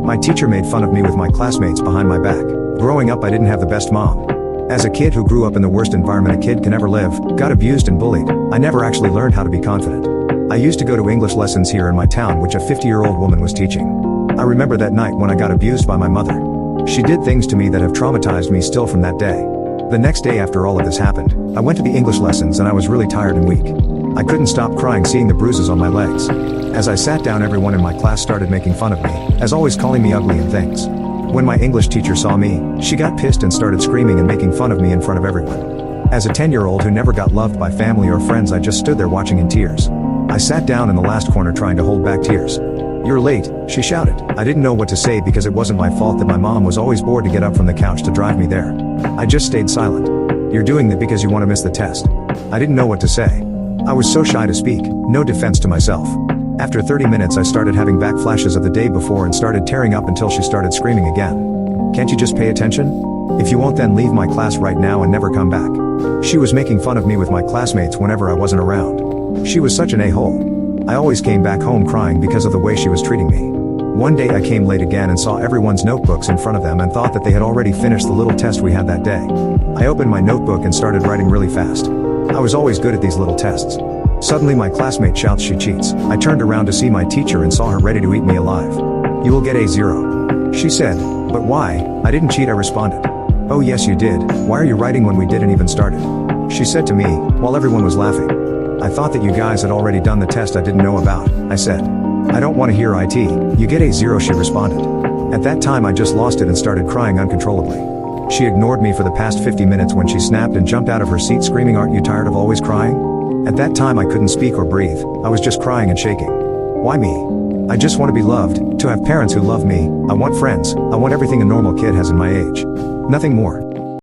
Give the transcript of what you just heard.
My teacher made fun of me with my classmates behind my back. Growing up, I didn't have the best mom. As a kid who grew up in the worst environment a kid can ever live, got abused and bullied, I never actually learned how to be confident. I used to go to English lessons here in my town which a 50-year-old woman was teaching. I remember that night when I got abused by my mother. She did things to me that have traumatized me still from that day. The next day after all of this happened, I went to the English lessons and I was really tired and weak. I couldn't stop crying seeing the bruises on my legs. As I sat down, everyone in my class started making fun of me, as always calling me ugly and things. When my English teacher saw me, she got pissed and started screaming and making fun of me in front of everyone. As a 10-year-old who never got loved by family or friends, I just stood there watching in tears. I sat down in the last corner trying to hold back tears. "You're late," she shouted. I didn't know what to say because it wasn't my fault that my mom was always bored to get up from the couch to drive me there. I just stayed silent. "You're doing that because you want to miss the test." I didn't know what to say. I was so shy to speak, no defense to myself. After 30 minutes I started having back flashes of the day before and started tearing up until she started screaming again. "Can't you just pay attention? If you won't, then leave my class right now and never come back." She was making fun of me with my classmates whenever I wasn't around. She was such an a-hole. I always came back home crying because of the way she was treating me. One day I came late again and saw everyone's notebooks in front of them and thought that they had already finished the little test we had that day. I opened my notebook and started writing really fast. I was always good at these little tests. Suddenly my classmate shouts she cheats. I turned around to see my teacher and saw her ready to eat me alive. "You will get a 0. She said. "But why?" "I didn't cheat," I responded. "Oh yes you did. Why are you writing when we didn't even started?" She said to me, while everyone was laughing. "I thought that you guys had already done the test I didn't know about," I said. "I don't want to hear it. You get a 0, she responded. At that time I just lost it and started crying uncontrollably. She ignored me for the past 50 minutes when she snapped and jumped out of her seat screaming, "Aren't you tired of always crying?" At that time I couldn't speak or breathe, I was just crying and shaking. Why me? I just want to be loved, to have parents who love me, I want friends, I want everything a normal kid has in my age. Nothing more.